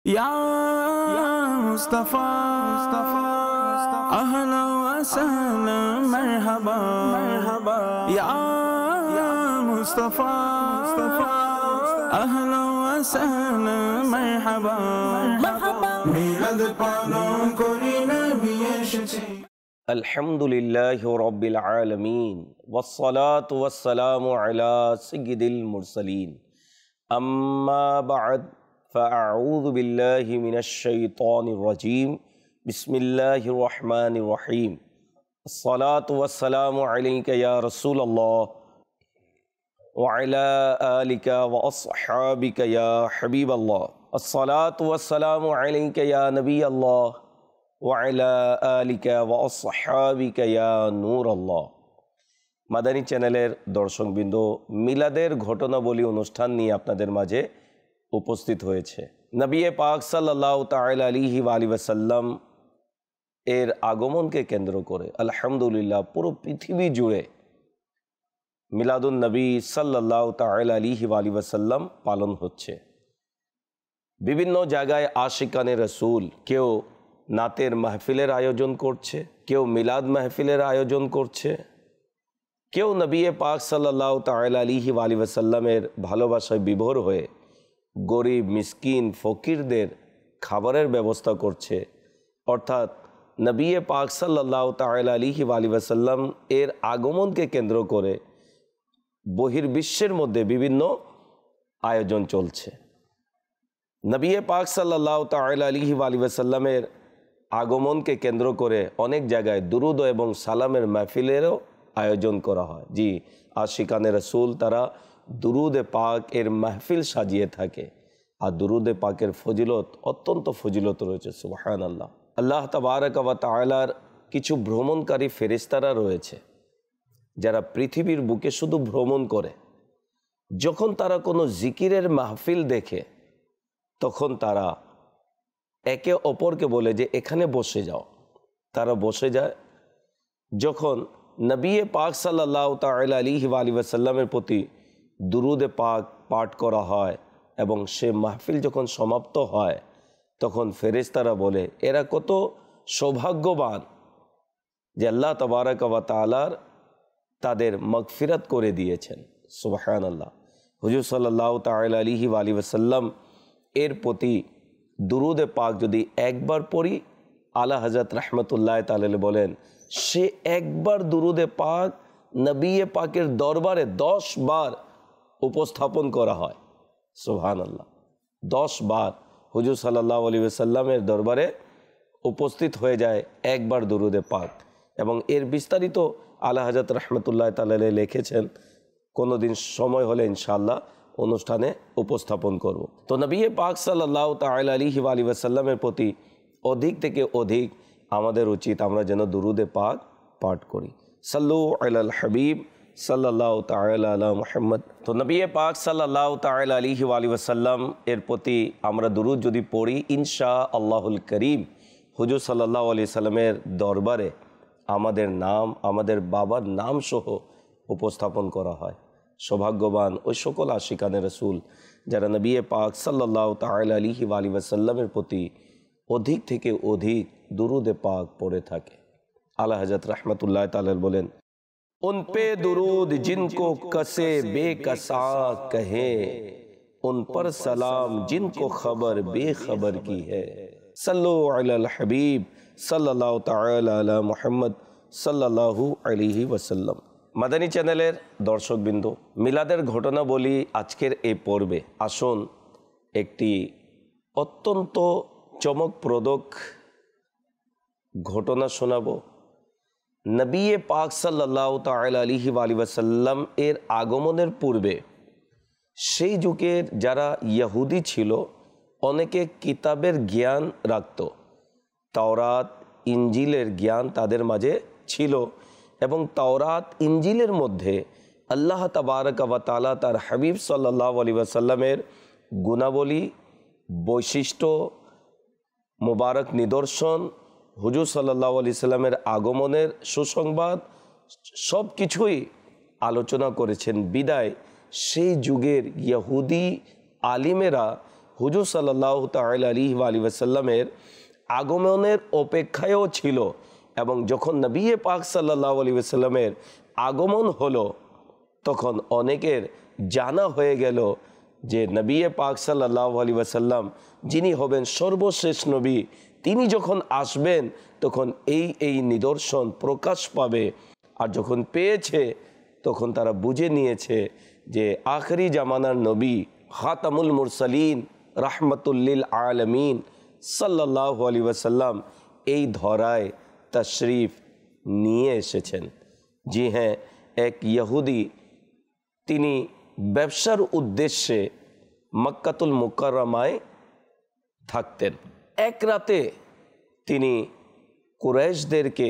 या मुस्तफ़ा अहला व सहला मरहबा या मुस्तफ़ा अहला व सहला मरहबा मिलाद पालन करी नबी एसेছে। अल्हम्दुलिल्लाहि रब्बिल आलमीन वस्सलातु वस्सलामु अला सय्यिदिल मुरसलीन अम्मा बअद फ़अऊज़ु बिल्लाहि मिनश शैतानिर रजीम बिस्मिल्लाहिर रहमानिर रहीम अस्सलातु वस्सलामु अलैका या रसूलल्लाह व अला आलिका व अस्हाबिका या हबीबल्लाह अस्सलातु वस्सलामु अलैका या नबीयल्लाह व अला आलिका व अस्हाबिका या नूरल्लाह। মাদানী চ্যানেলের দর্শকবৃন্দ, মিলাদের ঘটনাবলী অনুষ্ঠান নিয়ে আপনাদের মাঝে উপস্থিত হয়েছে। নবী পাক সাল্লাল্লাহু তাআলা আলাইহি ওয়াসাল্লাম এর আগমনকে কেন্দ্র করে আলহামদুলিল্লাহ পুরো পৃথিবী জুড়ে মিলাদুন নবী সাল্লাল্লাহু তাআলা আলাইহি ওয়াসাল্লাম পালন হচ্ছে। বিভিন্ন জায়গায় আশিকানে রসুল কেউ নাতের মাহফিলের আয়োজন করছে, কেউ মিলাদ মাহফিলের আয়োজন করছে, কেউ নবী পাক সাল্লাল্লাহু তাআলা আলাইহি ওয়াসাল্লামের ভালোবাসায় বিভোর হয়ে গরিব মিসকিন ফকিরদের খাবারের ব্যবস্থা করছে। অর্থাৎ নবী পাক সাল্লাল্লাহু তাআলা আলাইহি ওয়াসাল্লাম এর আগমনকে কেন্দ্র করে বহির্বিশ্বের মধ্যে বিভিন্ন আয়োজন চলছে। নবী পাক সাল্লাল্লাহু তাআলা আলাইহি ওয়াসাল্লামের আগমনকে কেন্দ্র করে অনেক জায়গায় দুরুদ এবং সালামের মাহফিলেরও আয়োজন করা হয়। জি, আশিকানে রসুল তারা দুরুদে পাক এর মাহফিল সাজিয়ে থাকে। আর দুরুদে পাকের ফজিলত অত্যন্ত ফজিলত রয়েছে। সুবহানাল্লাহ। আল্লাহ তাবারক ওয়া তাআলার কিছু ভ্রমণকারী ফেরেশতারা রয়েছে যারা পৃথিবীর বুকে শুধু ভ্রমণ করে। যখন তারা কোনো জিকিরের মাহফিল দেখে তখন তারা একে অপরকে বলে যে এখানে বসে যাও। তারা বসে যায়। যখন নবী পাক সাল্লাল্লাহু তাআলা আলাইহি ওয়াসাল্লামের প্রতি দুরুদে পাক পাঠ করা হয় এবং সে মাহফিল যখন সমাপ্ত হয় তখন ফেরেশতারা বলে এরা কত সৌভাগ্যবান যে আল্লাহ তাবারক ওয়া তাআলা তাদের মাগফিরাত করে দিয়েছেন। সুবহানাল্লাহ। হুজুর সাল্লাল্লাহু তাআলা আলাইহি ওয়াসাল্লাম এর প্রতি দুরুদে পাক যদি একবার পড়ি, আলা হযরত রাহমাতুল্লাহ তাআলা বলেন সে একবার দুরুদে পাক নবী পাকের দরবারে 10 বার উপস্থাপন করা হয়। সুবহানাল্লাহ। 10 বার হুজুর সাল্লাল্লাহু আলাইহি ওয়াসাল্লামের দরবারে উপস্থিত হয়ে যায় একবার দুরুদে পাক। এবং এর বিস্তারিত আলা হযরত রাহমাতুল্লাহ তাআলা লিখেছেন। কোনো দিন সময় হলে ইনশাআল্লাহ অনুষ্ঠানে উপস্থাপন করব। তো নবী পাক সাল্লাল্লাহু তাআলা আলাইহি ওয়াসাল্লামের প্রতি অধিক থেকে অধিক আমাদের উচিত আমরা যেন দুরুদে পাক পাঠ করি। সাল্লু আলাল হাবিব সাল্লাল্লাহু তাআলা আলা মুহাম্মদ। তো নবী পাক সাল্লাল্লাহু তাআলা আলাইহি ওয়াসাল্লাম এর প্রতি আমরা দুরুদ যদি পড়ি ইনশাআল্লাহুল করিম হুজুর সাল্লাল্লাহু আলাইহি সাল্লামের দরবারে আমাদের নাম, আমাদের বাবার নাম সহ উপস্থাপন করা হয়। সৌভাগ্যবান ওই সকল আশিকানে রসুল যারা নবী পাক সাল্লাল্লাহু তাআলা আলাইহি ওয়াসাল্লামের প্রতি অধিক থেকে অধিক দুরুদে পাক পড়ে থাকে। আলা হযরত রাহমাতুল্লাহ তাআলা বলেন उन पे दुरूद जिनको कसे बेकसा कहे, उन पर सलाम जिनको खबर बेखबर की है। सल्लु अलल हबीब सल्लल्लाहु ताआला अला मुहम्मद सल्लल्लाहु अलैहि वसल्लम। মাদানী চ্যানেলের দর্শকবৃন্দ, মিলাদের ঘটনা বলি আজকের এই পর্বে আসুন একটি অত্যন্ত চমকপ্রদক ঘটনা শোনাবো। নবী পাক সাল্লাল্লাহু তাআলা আলাইহি ওয়াসাল্লাম এর আগমনের পূর্বে সেই যুগের যারা ইহুদি ছিল অনেকে কিতাবের জ্ঞান রাখত। তাওরাত ইনজিলের জ্ঞান তাদের মাঝে ছিল এবং তাওরাত ইনজিলের মধ্যে আল্লাহ তাবারক ওয়া তাআলা তার হাবিব সাল্লাল্লাহু আলাইহি ওয়াসাল্লামের গুণাবলী, বৈশিষ্ট্য, মুবারক নিদর্শন, হুজুর সাল্লাল্লাহু আলাইহি সাল্লামের আগমনের সুসংবাদ সব কিছুই আলোচনা করেছেন। বিদায় সেই যুগের ইহুদি আলিমেরা হুজুর সাল্লাল্লাহু তাআলা আলাইহি ওয়া সাল্লামের আগমনের অপেক্ষায়ও ছিল। এবং যখন নবী পাক সাল্লাল্লাহু আলাইহি ওয়াসাল্লামের আগমন হলো তখন অনেকের জানা হয়ে গেল যে নবী পাক সাল্লাল্লাহু আলাইহি ওয়াসাল্লাম যিনি হবেন সর্বশেষ নবী, তিনি যখন আসবেন তখন এই নিদর্শন প্রকাশ পাবে। আর যখন পেয়েছে তখন তারা বুঝে নিয়েছে যে আখরি জামানার নবী খাতামুল মুরসালিন রাহমাতুল্লিল আলামিন সাল্লাল্লাহু আলাইহি ওয়াসাল্লাম এই ধরায় তশরিফ নিয়ে এসেছেন। জি হ্যাঁ, এক ইহুদি তিনি ব্যবসার উদ্দেশ্যে মক্কাতুল মুকাররমায় থাকতেন। এক রাতে তিনি কুরাইশদেরকে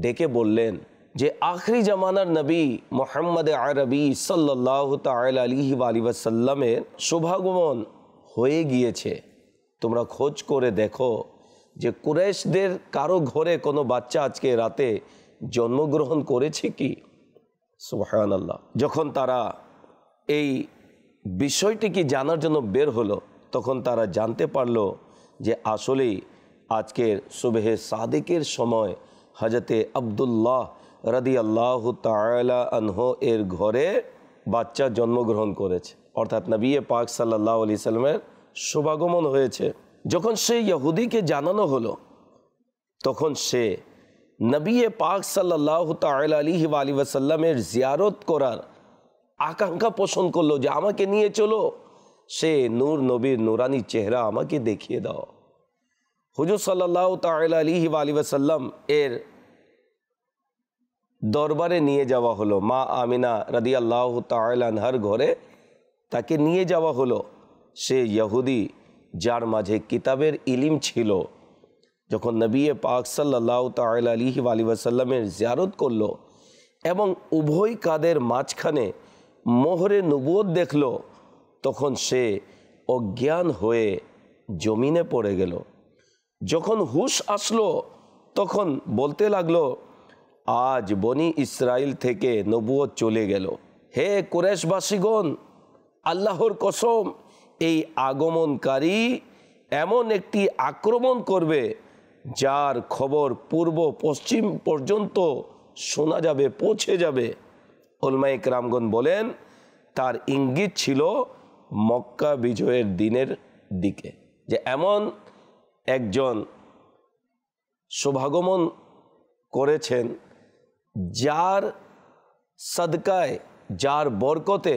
ডেকে বললেন যে আখরি জামানার নবী মুহাম্মদ আরবি সাল্লাল্লাহু তাআলা আলাইহি ওয়া সাল্লামের শুভাগমন হয়ে গিয়েছে। তোমরা খোঁজ করে দেখো যে কুরাইশদের কারো ঘরে কোনো বাচ্চা আজকে রাতে জন্মগ্রহণ করেছে কি? সুবহানাল্লাহ। যখন তারা এই বিষয়টি কি জানার জন্য বের হলো তখন তারা জানতে পারলো যে আসলেই আজকের সুবহে সাদিকের সময় হযরতে আব্দুল্লাহ রাদিয়াল্লাহু তাআলা আনহু এর ঘরে বাচ্চা জন্মগ্রহণ করেছে, অর্থাৎ নবী পাক সাল্লাল্লাহু আলাইহি সাল্লামের শুভাগমন হয়েছে। যখন সেই ইহুদিকে জানানো হলো তখন সে নবী পাক সাল্লাল্লাহু তাআলা আলাইহি ওয়া সাল্লামের জিয়ারত করার আকাঙ্ক্ষা পোষণ করলো যে আমাকে নিয়ে চলো, সে নূর নবীর নুরানি চেহারা আমাকে দেখিয়ে দাও। হুজুর সাল্লাল্লাহু তাআলা আলাইহি ওয়া সাল্লাম এর দরবারে নিয়ে যাওয়া হলো। মা আমিনা রাদিয়াল্লাহু তাআলা আনহার ঘরে তাকে নিয়ে যাওয়া হলো। সে ইহুদি যার মাঝে কিতাবের ইলম ছিল, যখন নবী পাক সাল্লাল্লাহু তাআলা আলাইহি ওয়া সাল্লামের জিয়ারত করলো এবং উভয় কাদের মাঝখানে মোহরে নবুয়ত দেখলো তখন সে অজ্ঞান হয়ে জমিনে পড়ে গেল। যখন হুশ আসলো তখন বলতে লাগলো, আজ বনি ইসরাইল থেকে নবুয়ত চলে গেল। হে কুরাইশবাসীগণ, আল্লাহর কসম, এই আগমনকারী এমন একটি আক্রমণ করবে যার খবর পূর্ব পশ্চিম পর্যন্ত শোনা যাবে, পৌঁছে যাবে। উলামায়ে কেরামগণ বলেন তার ইঙ্গিত ছিল মক্কা বিজয়ের দিনের দিকে, যে এমন একজন শুভাগমন করেছেন যার সাদকায়, যার বরকতে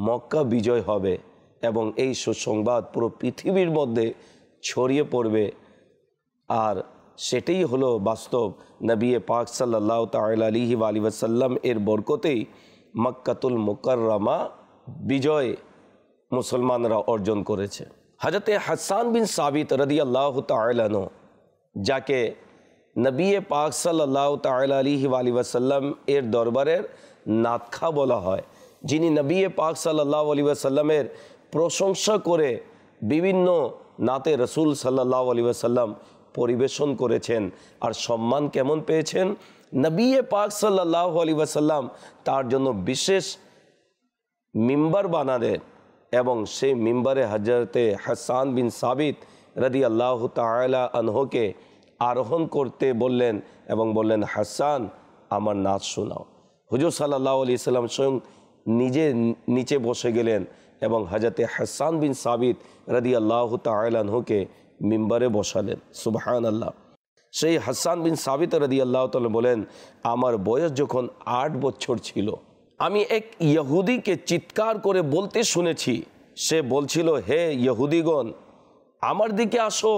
মক্কা বিজয় হবে এবং এই সুসংবাদ পুরো পৃথিবীর মধ্যে ছড়িয়ে পড়বে। আর সেটাই হলো বাস্তব। নবী পাক সাল্লাল্লাহু তাআলা আলাইহি ওয়া সাল্লাম এর বরকতেই মক্কাতুল মুকাররমা বিজয় মুসলমানরা অর্জন করেছে। হযরতে হাসান বিন সাবিত রাদিয়াল্লাহু তাআলা আনহু, যাকে নবী পাক সাল্লাল্লাহু তাআলা আলাইহি ওয়া সাল্লাম এর দরবারের নাতখা বলা হয়, যিনি নবী পাক সাল্লাল্লাহু আলাইহি ওয়া সাল্লামের প্রশংসা করে বিভিন্ন নাতে রসুল সাল্লাল্লাহু আলাইহি ওয়া সাল্লাম পরিবেশন করেছেন। আর সম্মান কেমন পেয়েছেন? নবী পাক সাল্লাল্লাহু আলাইহি ওয়া সাল্লাম তার জন্য বিশেষ মিম্বার বানালেন এবং সেই মিম্বারে হযরতে হাসান বিন সাবিত রাদিয়াল্লাহু তাআলা আনহুকে আরোহণ করতে বললেন এবং বললেন, হাসান, আমার নাচ শোনাও। হুজুর সাল্লাল্লাহু আলাইহি সাল্লাম স্বয়ং নিজে নিচে বসে গেলেন এবং হযরতে হাসান বিন সাবিত রাদিয়াল্লাহু তাআলা আনহুকে মিম্বারে বসালেন। সুবহানাল্লাহ। সেই হাসান বিন সাবিত রাদিয়াল্লাহু তাআলা বলেন, আমার বয়স যখন 8 বছর ছিল, আমি এক ইহুদিকে চিৎকার করে বলতে শুনেছি। সে বলছিল, হে ইহুদিগণ, আমার দিকে আসো।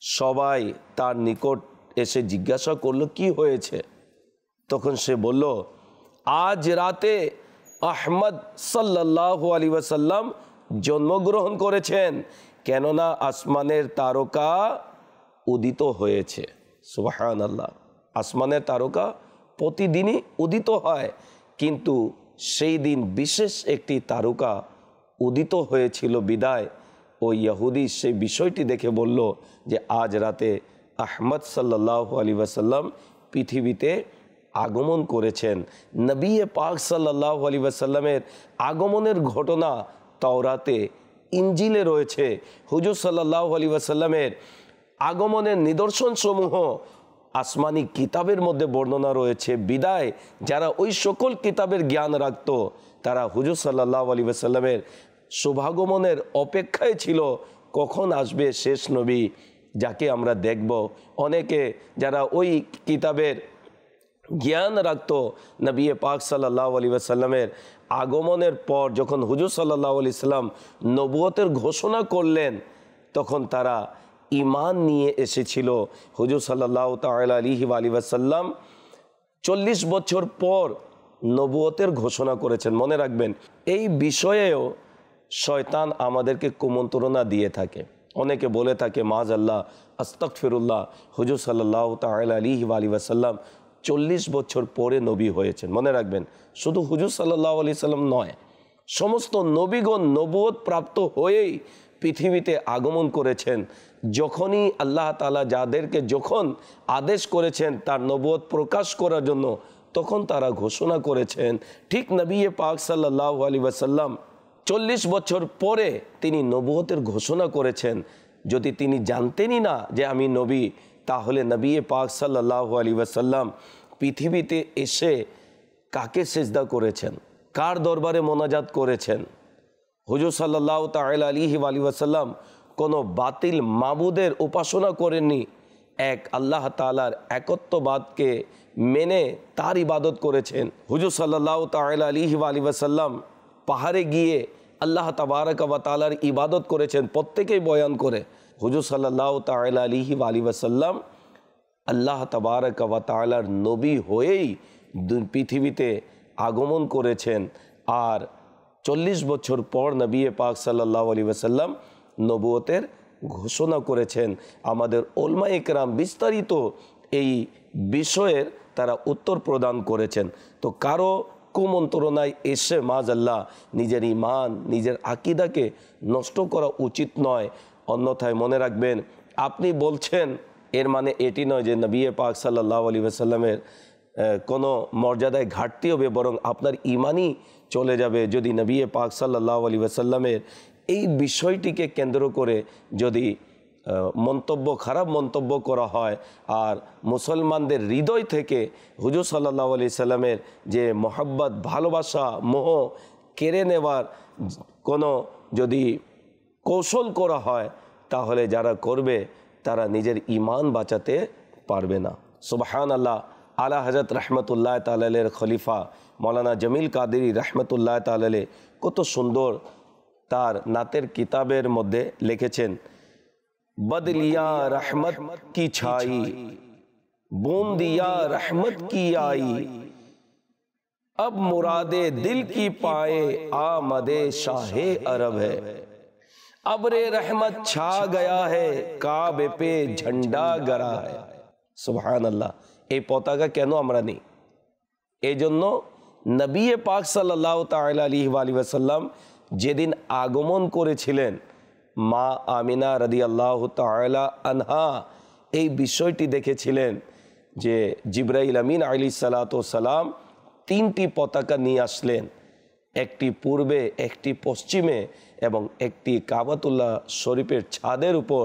সবাই তার নিকট এসে জিজ্ঞাসা করলো, কি হয়েছে? তখন সে বলল, আজ রাতে আহমদ সাল্লাল্লাহু আলাইহি ওয়াসাল্লাম জন্মগ্রহণ করেছেন, কেননা আসমানের তারকা উদিত হয়েছে। সুবহানাল্লাহ। আসমানের তারকা প্রতিদিনই উদিত হয়, কিন্তু সেই দিন বিশেষ একটি তারকা উদিত হয়েছিল বিদায় ওই ইহুদি সেই বিষয়টি দেখে বলল যে আজ রাতে আহমদ সাল্লাল্লাহু আলাইহি ওয়াসাল্লাম পৃথিবীতে আগমন করেছেন। নবী পাক সাল্লাল্লাহু আলাইহি ওয়াসাল্লামের আগমনের ঘটনা তাওরাতে ইঞ্জিলে রয়েছে হুজুর সাল্লাল্লাহু আলাইহি ওয়াসাল্লামের আগমনের নিদর্শন সমূহ আসমানি কিতাবের মধ্যে বর্ণনা রয়েছে বিদায় যারা ওই সকল কিতাবের জ্ঞান রাখত তারা হুজুর সাল্লাল্লাহু আলাইহি ওয়াসাল্লামের শুভাগমনের অপেক্ষায় ছিল কখন আসবে শেষ নবী যাকে আমরা দেখব। অনেকে যারা ওই কিতাবের জ্ঞান রাখত নবী পাক সাল্লাল্লাহু আলাইহি ওয়াসাল্লামের আগমনের পর যখন হুজুর সাল্লাল্লাহু আলাইহি সাল্লাম নবুয়তের ঘোষণা করলেন তখন তারা ঈমান নিয়ে এসেছিল। হুজুর সাল্লাল্লাহু তাআলা আলাইহি ওয়াসাল্লাম 40 বছর পর নবুয়তের ঘোষণা করেছেন। মনে রাখবেন এই বিষয়েও শয়তান আমাদেরকে কুমন্ত্রণা দিয়ে থাকে। অনেকে বলে থাকে মাআযাল্লাহ আস্তাগফিরুল্লাহ হুজুর সাল্লাল্লাহু তাআলা আলাইহি ওয়াসাল্লাম 40 বছর পরে নবী হয়েছেন। মনে রাখবেন শুধু হুজুর সাল্লাল্লাহু আলাইহি সাল্লাম নয়, সমস্ত নবীগণ নবুয়ত প্রাপ্ত হয়েই পৃথিবীতে আগমন করেছেন। যখনই আল্লাহ তাআলা যাদেরকে যখন আদেশ করেছেন তার নবুয়ত প্রকাশ করার জন্য তখন তারা ঘোষণা করেছেন। ঠিক নবী পাক সাল্লাল্লাহু আলাইহি ওয়াসাল্লাম 40 বছর পরে তিনি নবুয়তের ঘোষণা করেছেন। যদি তিনি জানতেনই না যে আমি নবী তাহলে নবী পাক সাল্লাল্লাহু আলাইহি ওয়াসাল্লাম পৃথিবীতে এসে কাকে সিজদা করেছেন, কার দরবারে মোনাজাত করেছেন? হুজুর সাল্লাল্লাহু তাআলা আলাইহি ওয়াসাল্লাম কোনো বাতিল মাবুদের উপাসনা করেননি, এক আল্লাহ তাআলার একত্ববাদকে মেনে তার ইবাদত করেছেন। হুজুর সাল্লাল্লাহু তাআলা আলাইহি ওয়াসাল্লাম পাহাড়ে গিয়ে আল্লাহ তাবারক ওয়া তাআলার ইবাদত করেছেন, প্রত্যেকেই বয়ান করে। হুজুর সাল্লাল্লাহু তাআলা আলাইহি ওয়াসাল্লাম আল্লাহ তাবারক ওয়া তাআলার নবী হয়েই পৃথিবীতে আগমন করেছেন। আর 40 বছর পর নবী পাক সাল্লাল্লাহু আলাইহি ওয়াসাল্লাম নবুয়তের ঘোষণা করেছেন। আমাদের উলামায়ে কেরাম বিস্তারিত এই বিষয়ের তারা উত্তর প্রদান করেছেন। তো কারো কুমন্ত্রণায় এসে মাআযাল্লাহ নিজের ঈমান নিজের আকীদাকে নষ্ট করা উচিত নয়। অন্যথায় মনে রাখবেন আপনি বলছেন এর মানে এটি নয় যে নবী পাক সাল্লাল্লাহু আলাইহি ওয়াসাল্লামের কোনো মর্যাদায় ঘাটতি হবে, বরং আপনার ঈমানই চলে যাবে যদি নবী পাক সাল্লাল্লাহু আলাইহি ওয়াসাল্লামের এই বিষয়টিকে কেন্দ্র করে যদি মন্তব্য খারাপ মন্তব্য করা হয়। আর মুসলমানদের হৃদয় থেকে হুজুর সাল্লাল্লাহু আলাইহি সাল্লামের যে মহব্বত ভালোবাসা মোহ কেড়ে নেওয়ার কোনো যদি কৌশল করা হয় তাহলে যারা করবে তারা নিজের ঈমান বাঁচাতে পারবে না। সুবহানাল্লাহ। আলা হযরত রাহমাতুল্লাহ তাআলা আলাইহির খলিফা মাওলানা জমিল কাদেরী রাহমাতুল্লাহ তাআলা আলাইহি কত সুন্দর তার নাতের কিতাবের মধ্যে লিখেছেন, बदलिया रहमत की छाई बूंदिया रहमत की आई अब मुरादे दिल की पाए आमदे शाहे अरब है अब्रे रहमत छा गया है काबे पे झंडा गड़ा है। सुभान अल्लाह। এই পতাকা কেন আমরা নেই? এই জন্য নবী পাক সাল্লাল্লাহু তাআলা আলাইহি ওয়াসাল্লাম যেদিন আগমন করেছিলেন মা আমিনা রাদিয়াল্লাহু তাআলা আনহা এই বিষয়টি দেখেছিলেন যে জিবরাইল আমিন আলাইহিস সালাতু ওয়াস সালাম 3টি পতাকা নিয়ে আসলেন, একটি পূর্বে একটি পশ্চিমে এবং একটি কাবাতুল্লাহ শরীফের ছাদের উপর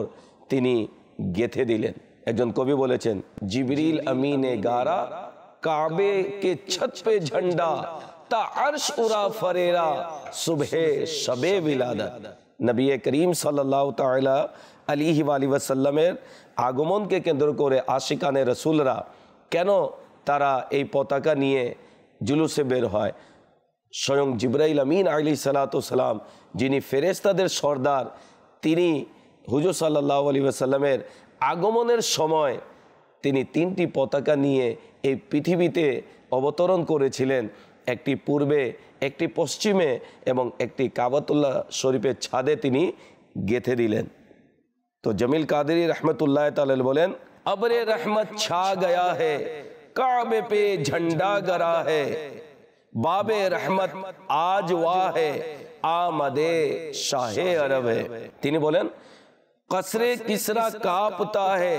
তিনি গেঁথে দিলেন। একজন কবি বলেছেন, জিবরিল আমিনে গারা কাবে কে छत पे झंडा ता अर्श उरा फरेरा सुबह शबे विलादत। नबी करीम सल्लल्लाहु ताआला अलैहि ওয়াসাল্লামের আগমনকে কেন্দ্র করে আশিকানে রাসূলরা কেন তারা এই পতাকা নিয়ে জুলুসে বের হয়? স্বয়ং জিবরাইল আমিন আলাইহিস সালাতু ওয়াস সালাম যিনি ফেরেশতাদের সর্দার, তিনি হুজুর সাল্লাল্লাহু আলাইহি ওয়াসাল্লামের আগমনের সময় তিনি 3টি পতাকা নিয়ে এই পৃথিবীতে অবতরণ করেছিলেন, একটি পূর্বে একটি পশ্চিমে এবং একটি কাবাতুল্লাহ শরীফের ছাদে তিনি গেঁথে দিলেন। তো জমিল কাদেরী রহমতুল্লাহ তাআলা বলেন, अब्रे रहमत छा गया है काबे पे झंडा गड़ा है बाबे रहमत आज वाह है आमदे शाहे अरब है। তিনি বলেন, कसरे किसरा कांपता है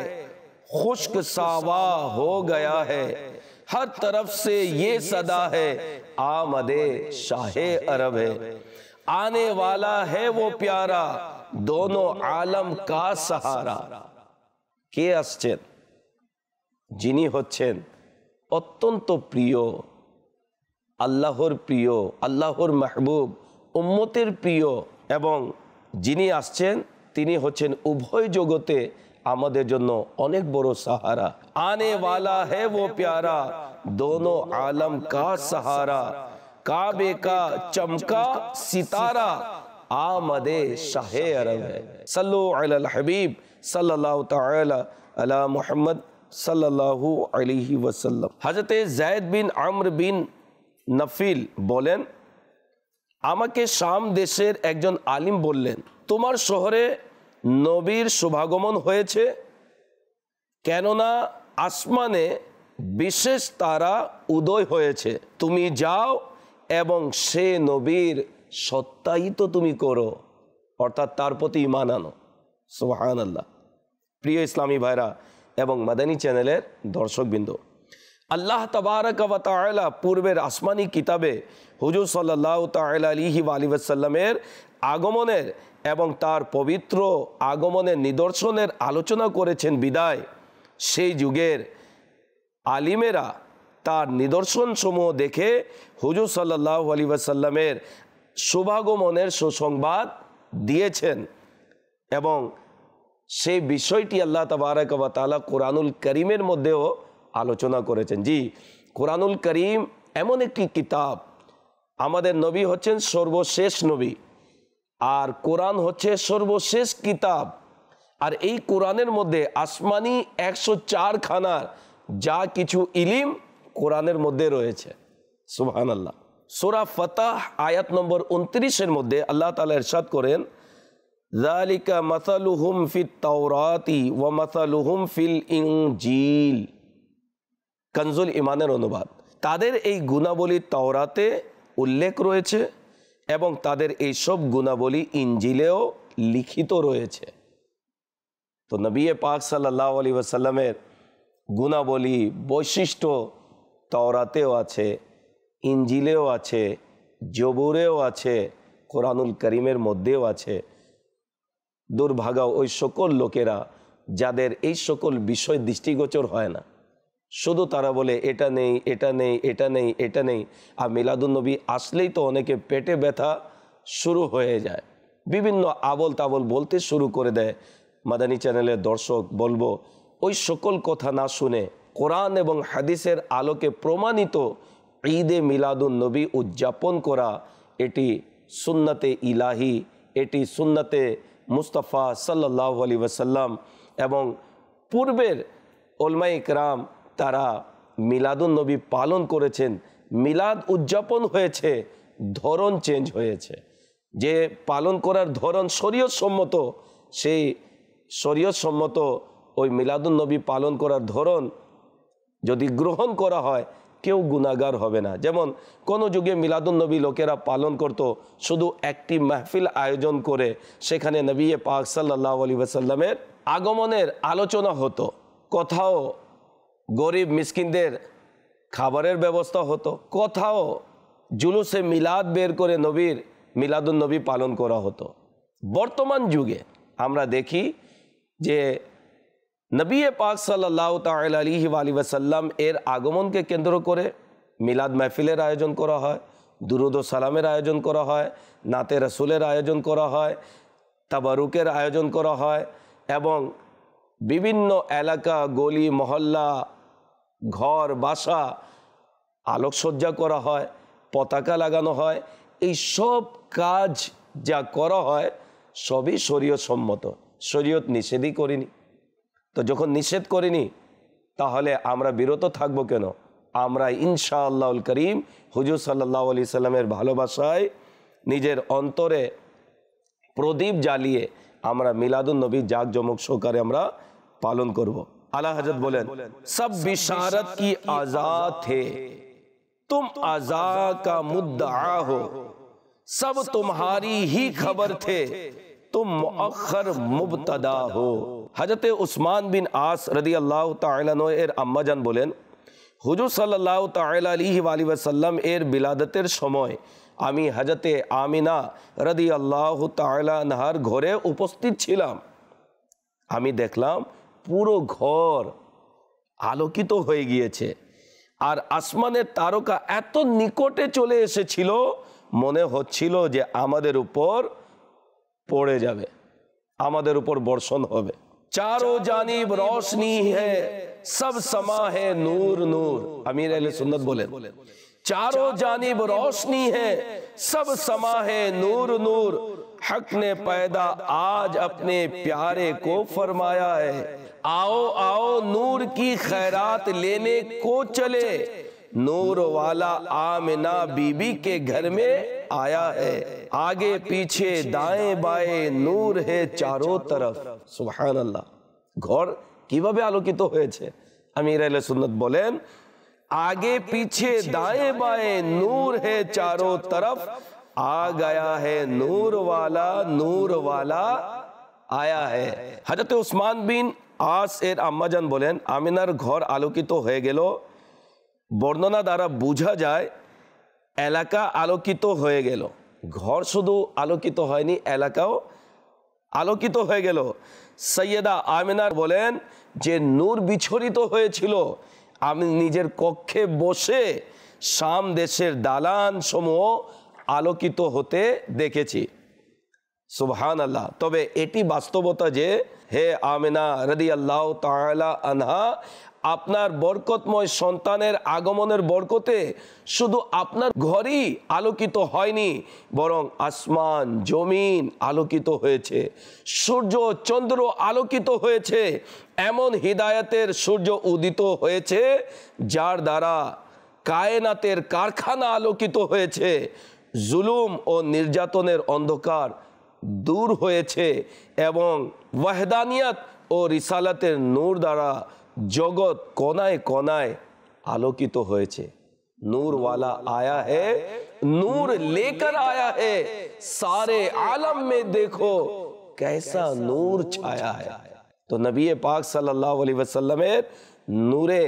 खुश्क सावा हो गया है हर तरफ से ये सदा है आमदे शाहे अरब है। आने वाला है वो प्यारा दोनों आलम का सहारा। কে আসছেন? যিনি হচ্ছেন অত্যন্ত প্রিয়, আল্লাহর প্রিয়, আল্লাহর মাহবুব, উম্মতের প্রিয়, এবং যিনি আসছেন তিনি হচ্ছেন উভয় জগতে আমাদের জন্য অনেক বড় সাহারা। আনে ওয়ালা है वो प्यारा दोनों आलम का सहारा, काबे का चमका सितारा आमदे शाहे अरब है। सल्लु अलल हबीब सल्लल्लाहु ताला अला मुहम्मद सल्लल्लाहु अलैहि वसल्लम। हजरत ज़ैद बिन अम्र बिन नफिल বলেন, আমাকে শাম দেশের একজন আলিম বললেন, তোমার শহরে নবীর শুভাগমন হয়েছে, কেননা আসমানে বিশেষ তারা উদয় হয়েছে। তুমি যাও এবং সে নবীর সত্যায়িত তুমি করো, অর্থাৎ তার প্রতি ঈমান আনো। সুবহানাল্লাহ। প্রিয় ইসলামী ভাইরা এবং মাদানী চ্যানেলের দর্শকবৃন্দ, আল্লাহ তাবারাক ওয়া তাআলা পূর্বের আসমানি কিতাবে হুজুর সাল্লাল্লাহু তাআলা আলাইহি ওয়া আলিহি ওয়াসাল্লামের আগমনের এবং তার পবিত্র আগমনের নিদর্শনের আলোচনা করেছেন বিদায় সেই যুগের আলিমেরা তার নিদর্শনসমূহ দেখে হুজুর সাল্লাল্লাহু আলাইহি ওয়াসাল্লামের শুভাগমনের সুসংবাদ দিয়েছেন, এবং সেই বিষয়টি আল্লাহ তাবারাক ওয়া তাআলা কোরআনুল কারীমের মধ্যেও আলোচনা করেছেন। জি, কোরআনুল কারীম এমন একটি কিতাব, আমাদের নবী হচ্ছেন সর্বশেষ নবী, আর কোরআন হচ্ছে সর্বশেষ কিতাব। আর এই কোরআনের মধ্যে আসমানি 104 খানার যা কিছু ইলিম কোরআনের মধ্যে রয়েছে। সুবহানাল্লাহ। সূরা ফাতাহ আয়াত নম্বর 29-এর মধ্যে আল্লাহ তাআলা ইরশাদ করেন, যালিকা মাসালুহুম ফিত তাওরাতি ওয়া মাসালুহুম ফিল ইনজিল। কনজুল ইমানের অনুবাদ, তাদের এই গুণাবলী তাওরাতে উল্লেখ রয়েছে এবং তাদের এই সব গুণাবলী ইনজিলেও লিখিত রয়েছে। তো নবী পাক সাল্লাল্লাহু আলাইহি ওয়াসাল্লামের গুণাবলী বৈশিষ্ট্য তাওরাতেও আছে, ইনজিলেও আছে, জবুরেও আছে, কোরআনুল কারীমের মধ্যেও আছে। দুর্ভাগা ওই সকল লোকেরা যাদের এই সকল বিষয় দৃষ্টিগোচর হয় না, শুধু তারা বলে এটা নেই, এটা নেই, এটা নেই, এটা নেই। আর মিলাদুন্নবী আসলেই তো অনেকে পেটে ব্যথা শুরু হয়ে যায়, বিভিন্ন আবল তাবল বলতে শুরু করে দেয়। মাদানী চ্যানেলের দর্শক বলবো, ওই সকল কথা না শুনে কোরআন এবং হাদিসের আলোকে প্রমাণিত ঈদে মিলাদুন্নবী উদযাপন করা, এটি সুন্নতে ইলাহি, এটি সুন্নতে মুস্তাফা সাল্লাল্লাহু আলাইহি ওয়াসাল্লাম এবং পূর্বের উলামায়ে ইকরাম তারা মিলাদুন্নবী পালন করেছেন। মিলাদ উদযাপন হয়েছে, ধরন চেঞ্জ হয়েছে। যে পালন করার ধরন শরীয়ত সম্মত, সেই শরীয়ত সম্মত ওই মিলাদুন্নবী পালন করার ধরন যদি গ্রহণ করা হয়, কেউ গুনাহগার হবে না। যেমন কোনো যুগে মিলাদুন্নবী লোকেরা পালন করত শুধু একটি মাহফিল আয়োজন করে, সেখানে নবী পাক সাল্লাল্লাহু আলাইহি ওয়াসাল্লামের আগমনের আলোচনা হতো, কোথাও গরিব মিসকিনদের খাবারের ব্যবস্থা হতো, কোথাও জুলুসে মিলাদ বের করে নবীর মিলাদুন্নবী পালন করা হতো। বর্তমান যুগে আমরা দেখি যে নবী পাক সাল্লাল্লাহু তাআলা আলাইহি ওয়াসাল্লাম এর আগমনকে কেন্দ্র করে মিলাদ মাহফিলের আয়োজন করা হয়, দুরুদ ও সালামের আয়োজন করা হয়, নাতে রাসূলের আয়োজন করা হয়, তাবারুকের আয়োজন করা হয়, এবং বিভিন্ন এলাকা, গলি, মহল্লা, ঘর, বাসা আলোকসজ্জা করা হয়, পতাকা লাগানো হয়। এই সব কাজ যা করা হয় সবই শরীয়ত সম্মত, শরীয়ত নিষেধই করেনি। তো যখন নিষেধ করেনি, তাহলে আমরা বিরত থাকবো কেন? আমরা ইনশাআল্লাহুল করিম হুজুর সাল্লাল্লাহু আলাইহি সাল্লামের ভালোবাসায় নিজের অন্তরে প্রদীপ জ্বালিয়ে আমরা মিলাদুন্নবী জাঁকজমক সহকারে আমরা পালন করব। আলা হযরত বলেন, সব বিশারত কি আজাদ थे, तुम आजा का मुद्दआ हो, सब तुम्हारी ही खबर थे, तुम मुअख्खर मुबतदा हो। हजरत उस्मान बिन आस রাদিয়াল্লাহু তাআলা আনহু এর আম্মাজান বলেন, হুজুর সাল্লাল্লাহু তাআলা আলাইহি ওয়াসাল্লাম এর বিলাদতের সময় আমি হযরতে আমিনা রাদিয়াল্লাহু তাআলা আনহার ঘরে উপস্থিত ছিলাম। আমি দেখলাম পুরো ঘর আলোকিত হয়ে গিয়েছে, আর আসমানের তারকা এত নিকটে চলে এসেছিল, মনে হচ্ছিল যে আমাদের উপর পড়ে যাবে, আমাদের উপর বর্ষণ হবে। চারো জানিব রোশনি है सब समा है नूर नूर। अमीर अहले सुन्नत बोले चारों जानिब रोशनी है सब समा है नूर नूर। हक ने पैदा आज अपने प्यारे को फरमाया है, आओ आओ नूर की खैरात लेने को चले। नूर वाला आमिना बीबी के घर में आया है, आगे पीछे दाएं बाएं नूर है चारों तरफ। सुभान अल्लाह। ঘর কিভাবে আলোকিত হয়েছে? আমির আহলে সুন্নাত বলেন आगे पीछे दाएं बाएं नूर है चारों तरफ, आ गया है नूर वाला आया है। हजरत उस्मान बिन आस এর আম্মাজান বলেন আমিনার ঘর আলোকিত হয়ে গেল। বর্ণনা দ্বারা বোঝা যায় এলাকা আলোকিত হয়ে গেল, ঘর শুধু আলোকিত হয়নি, এলাকাও আলোকিত হয়ে গেল। সৈয়দা আমিনার বলেন যে নূর বিছড়িত হয়েছিল, আমি নিজের কক্ষে বসে শাম দেশের দালান সমূহ আলোকিত হতে দেখেছি। সুবহানাল্লাহ। তবে এটি বাস্তবতা যে হে আমিনা রাদিয়াল্লাহু তাআলা আনহা, আপনার বরকতময় সন্তানের আগমনের বরকতে শুধু আপনার ঘরই আলোকিত হয়নি, বরং আসমান জমিন আলোকিত হয়েছে, সূর্য চন্দ্র আলোকিত হয়েছে। এমন হিদায়াতের সূর্য উদিত হয়েছে যার দ্বারা কায়নাতের কারখানা আলোকিত হয়েছে, জুলুম ও নির্যাতনের অন্ধকার দূর হয়েছে এবং ওয়াহদানিয়ত ও রিসালাতের নূর দ্বারা জগৎ কোনায় কোনায় আলোকিত হয়েছে। नूर वाला आया है, नूर लेकर आया है, सारे आलम में देखो कैसा नूर छाया है। तो नबी पाक সাল্লাল্লাহু আলাইহি ওয়াসাল্লামের নূরে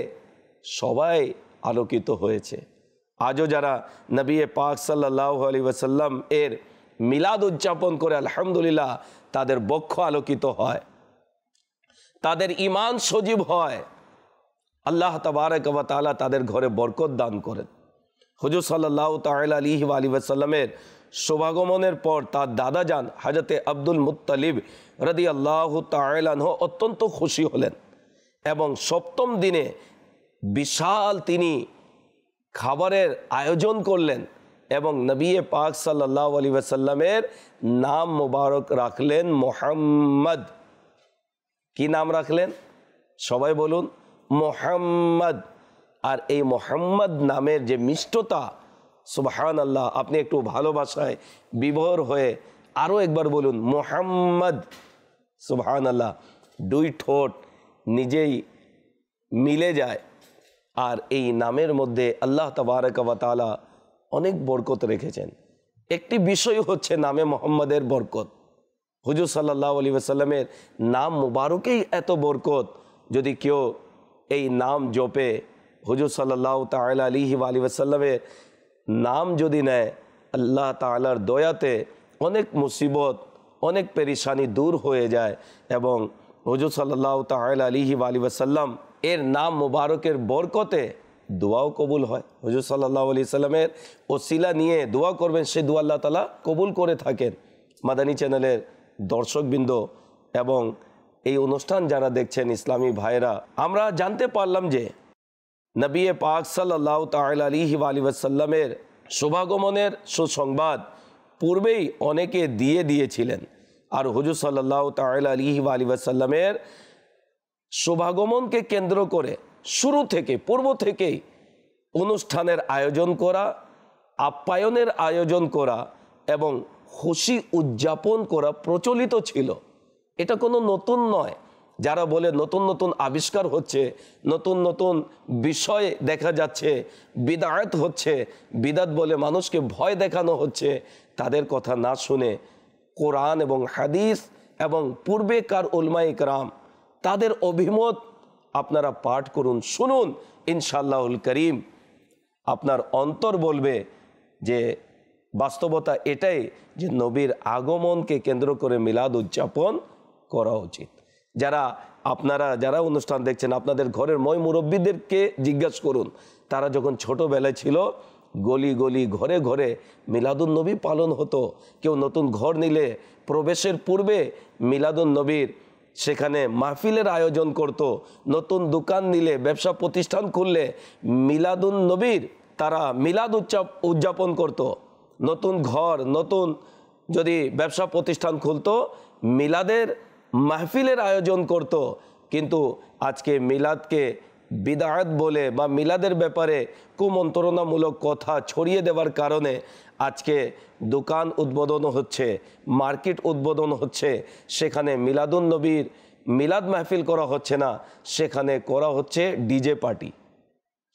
সবাই আলোকিত হয়েছে। আজও যারা নবী পাক সাল্লাল্লাহু আলাইহি ওয়াসাল্লাম এর মিলাদ উদযাপন করে আলহামদুলিল্লাহ, তাদের বক্ষ আলোকিত হয়, তাদের ঈমান সজীব হয়, আল্লাহ তাবারক ওয়া তাআলা তাদের ঘরে বরকত দান করেন। হুজুর সাল্লাল্লাহু তাআলা আলাইহি ওয়া আলিহি ওয়াসাল্লামের শুভাগমনের পর তার দাদা যান হযরতে আব্দুল মুত্তালিব রাদিয়াল্লাহু তাআলা আনহু অত্যন্ত খুশি হলেন এবং সপ্তম দিনে বিশাল তিনি খাবারের আয়োজন করলেন এবং নবী পাক সাল্লাল্লাহু আলাইহি ওয়াসাল্লামের নাম মুবারক রাখলেন মুহাম্মদ। কি নাম রাখলেন? সবাই বলুন মুহাম্মদ। আর এই মুহাম্মদ নামের যে মিষ্টতা, সুবহানাল্লাহ, আপনি একটু ভালোবাসায় বিভোর হয়ে আরও একবার বলুন মুহাম্মদ। সুবহানাল্লাহ। দুই ঠোঁট নিজেই মিলে যায়। আর এই নামের মধ্যে আল্লাহ তাবারক ওয়া তাআলা অনেক বরকত রেখেছেন। একটি বিষয় হচ্ছে নামে মুহাম্মদের বরকত। হুজুর সাল্লাল্লাহু আলাইহি ওয়াসাল্লামের নাম মুবারকেই এত বরকত, যদি কেউ এই নাম জপে, হুজুর সাল্লাল্লাহু তাআলা আলাইহি ওয়াসাল্লামের নাম যদি নেয়, আল্লাহ তাআলার দয়াতে অনেক মুসিবত, অনেক পেরেশানি দূর হয়ে যায় এবং হুজুর সাল্লাল্লাহু তাআলা আলাইহি ওয়াসাল্লাম এর নাম মুবারকের বরকতে দোয়াও কবুল হয়। হুজুর সাল্লাল্লাহু আলাইহি ওয়াসাল্লামের ওসিলা নিয়ে দোয়া করবেন, সেই দোয়া আল্লাহ তাআলা কবুল করে থাকেন। মাদানী চ্যানেলের দর্শকবৃন্দ এবং এই অনুষ্ঠান যারা দেখছেন ইসলামী ভাইরা, আমরা জানতে পারলাম যে নবী পাক সাল্লাল্লাহু তাআলা আলাইহি ওয়াসাল্লামের শুভাগমনের সুসংবাদ পূর্বেই অনেকে দিয়েছিলেন। আর হুজুর সাল্লাল্লাহু তাআলা আলাইহি ওয়াসাল্লামের শুভাগমনকে কেন্দ্র করে শুরু থেকে, পূর্ব থেকেই অনুষ্ঠানের আয়োজন করা, আপ্যায়নের আয়োজন করা এবং খুশি উদযাপন করা প্রচলিত ছিল। এটা কোনো নতুন নয়। যারা বলে নতুন নতুন আবিষ্কার হচ্ছে, নতুন নতুন বিষয় দেখা যাচ্ছে, বিদআত হচ্ছে, বিদআত বলে মানুষকে ভয় দেখানো হচ্ছে, তাদের কথা না শুনে কোরআন এবং হাদিস এবং পূর্বেকার উলামায়ে ইকরাম তাদের অভিমত আপনারা পাঠ করুন, শুনুন, ইনশাআল্লাহুল করিম আপনার অন্তর বলবে যে বাস্তবতা এটাই যে নবীর আগমনকে কেন্দ্র করে মিলাদ উদযাপন করা উচিত। যারা অনুষ্ঠান দেখছেন, আপনাদের ঘরের ময় মুরব্বীদেরকে জিজ্ঞাসা করুন, তারা যখন ছোটবেলায় ছিল গলি গলি ঘরে ঘরে মিলাদুন নবী পালন হতো। কেউ নতুন ঘর নিলে প্রবেশের পূর্বে মিলাদুন নবীর সেখানে মাহফিলের আয়োজন করত। নতুন দোকান নিলে, ব্যবসা প্রতিষ্ঠান খুললে মিলাদুন নবীর তারা মিলাদ উদযাপন করত। নতুন ঘর, নতুন যদি ব্যবসা প্রতিষ্ঠান খুলতো, মিলাদের মাহফিলের আয়োজন করত। কিন্তু আজকে মিলাদকে বিদআত বলে বা মিলাদের ব্যাপারে কুমন্ত্রণামূলক কথা ছড়িয়ে দেওয়ার কারণে আজকে দোকান উদ্বোধন হচ্ছে, মার্কেট উদ্বোধন হচ্ছে, সেখানে মিলাদুন নবীর মিলাদ মাহফিল করা হচ্ছে না, সেখানে করা হচ্ছে ডিজে পার্টি,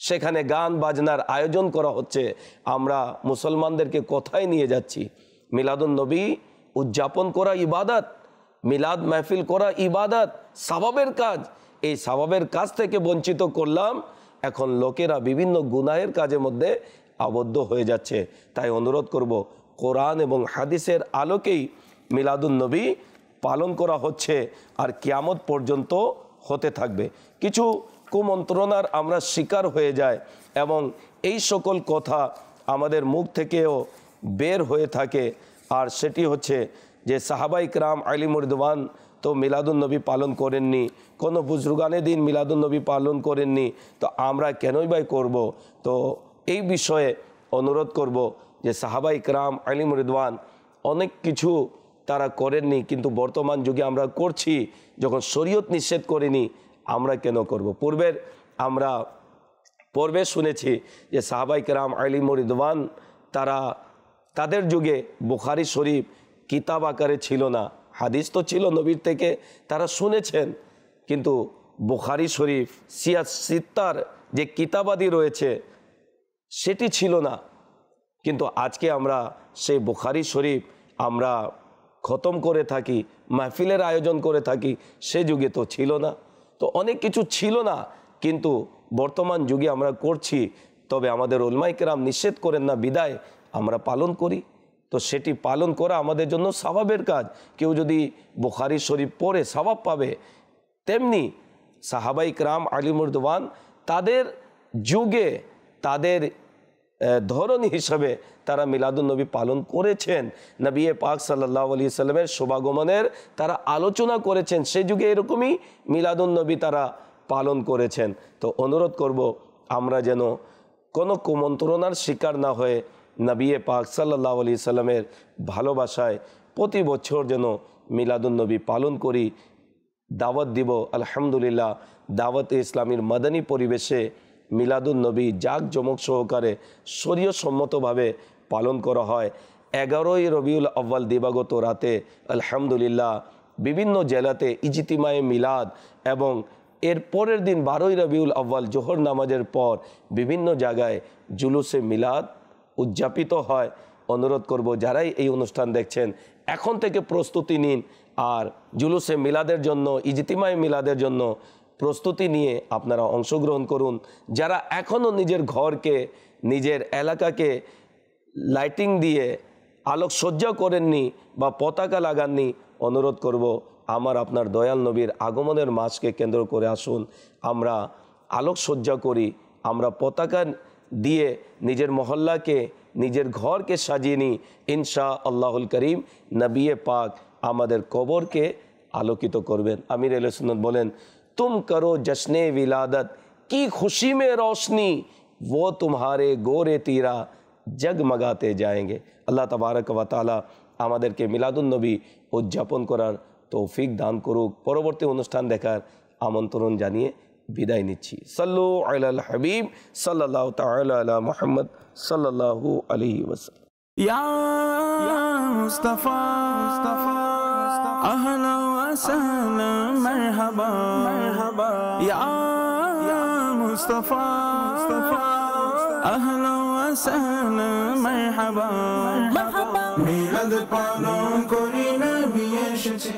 সেখানে গান বাজনার আয়োজন করা হচ্ছে। আমরা মুসলমানদেরকে কোথায় নিয়ে যাচ্ছি? মিলাদুন নবী উদযাপন করা ইবাদত, মিলাদ মাহফিল করা ইবাদত, সওয়াবের কাজ। এই সওয়াবের কাজ থেকে বঞ্চিত করলাম। এখন লোকেরা বিভিন্ন গুনাহের কাজের মধ্যে আবদ্ধ হয়ে যাচ্ছে। তাই অনুরোধ করব, কোরআন এবং হাদিসের আলোকেই মিলাদুন নবী পালন করা হচ্ছে আর কিয়ামত পর্যন্ত হতে থাকবে। কিছু কুমন্ত্রণার আমরা শিকার হয়ে যায় এবং এই সকল কথা আমাদের মুখ থেকেও বের হয়ে থাকে। আর সেটি হচ্ছে যে সাহাবাই কিরাম আলিমুর রিদওয়ান তো মিলাদুন নবী পালন করেননি, কোনো বুজরুগানে দিন মিলাদুন নবী পালন করেননি, তো আমরা কেনই বা করব? তো এই বিষয়ে অনুরোধ করব যে সাহাবাই কিরাম আলিমুর রিদওয়ান অনেক কিছু তারা করেননি, কিন্তু বর্তমান যুগে আমরা করছি। যখন শরীয়ত নিষেধ করেনি, আমরা কেন করব? পূর্বে শুনেছি যে সাহাবাই কিরাম আলিমুর রিদওয়ান তাদের যুগে বুখারী শরীফ কিতাব আকারে ছিল না। হাদিস তো ছিল নবীর থেকে, তারা শুনেছেন, কিন্তু বুখারী শরীফ সিত্তার যে কিতাবাদি রয়েছে সেটি ছিল না। কিন্তু আজকে আমরা সেই বুখারী শরীফ আমরা খতম করে থাকি, মাহফিলের আয়োজন করে থাকি। সে যুগে তো ছিল না। তো অনেক কিছু ছিল না, কিন্তু বর্তমান যুগে আমরা করছি। তবে আমাদের উলামায়ে কেরাম নিষেধ করেন না বিদায় আমরা পালন করি। তো সেটি পালন করা আমাদের জন্য সওয়াবের কাজ। কেউ যদি বুখারী শরীফ পড়ে সওয়াব পাবে। তেমনি সাহাবাই কিরাম আলিমুর রিদওয়ান তাদের যুগে তাদের ধরনী হিসাবে তারা মিলাদুন নবী পালন করেছেন। নবী পাক সাল্লাল্লাহু আলাইহি সাল্লামের শুভাগমনের তারা আলোচনা করেছেন। সেই যুগে এরকমই মিলাদুন নবী তারা পালন করেছেন। তো অনুরোধ করব আমরা যেন কোনো কুমন্ত্রণার শিকার না হয়ে নবী পাক সাল্লাল্লাহু আলাইহি সাল্লামের ভালোবাসায় প্রতি বছর যেন মিলাদুন নবী পালন করি, দাওয়াত দিব। আলহামদুলিল্লাহ, দাওয়াতে ইসলামীর মাদানী পরিবেশে মিলাদুন নবী জাঁকজমক সহকারে শরীয়তসম্মতভাবে পালন করা হয়। 11ই রবিউল আউয়াল দিবাগত রাতে আলহামদুলিল্লাহ বিভিন্ন জেলাতে ইজতিমায়ে মিলাদ এবং এর পরের দিন 12ই রবিউল আউয়াল জোহর নামাজের পর বিভিন্ন জায়গায় জুলুসে মিলাদ উদযাপিত হয়। অনুরোধ করব যারাই এই অনুষ্ঠান দেখছেন এখন থেকে প্রস্তুতি নিন আর জুলুসে মিলাদের জন্য, ইজতিমায়ে মিলাদের জন্য প্রস্তুতি নিয়ে আপনারা অংশগ্রহণ করুন। যারা এখনও নিজের ঘরকে, নিজের এলাকাকে লাইটিং দিয়ে আলোকসজ্জা করেননি বা পতাকা লাগাননি, অনুরোধ করব আমার আপনার দয়াল নবীর আগমনের মাসকে কেন্দ্র করে আসুন, আমরা আলোকসজ্জা করি, আমরা পতাকা দিয়ে নিজের মহল্লাকে, নিজের ঘরকে সাজিয়ে নিই। ইনশা আল্লাহুল করিম নবী পাক আমাদের কবরকে আলোকিত করবেন। আমির আহলে সুন্নাত বলেন, तुम करो जश्ने विलादत की खुशी में रोशनी, वो तुम्हारे गोरे तीरा जगमगाते जाएंगे। আল্লাহ তাবারক ওয়া তাআলা আমাদেরকে মিলাদুন নবী উদযাপন করার তৌফিক দান করুক। পরবর্তী অনুষ্ঠান দেখার আমন্ত্রণ জানিয়ে বিদায় নিচ্ছি। সাল্লু আলাল হাবিব সাল্লাল্লাহু তাআলা আলা মুহাম্মদ সাল্লাল্লাহু আলাইহি ওয়াসাল্লাম। ইয়া মুস্তাফা أهلا وسهلا مرحبا مرحبا يا مصطفى أهلا وسهلا مرحبا مرحبا মিলাদ পালন করি নবী এসেছে।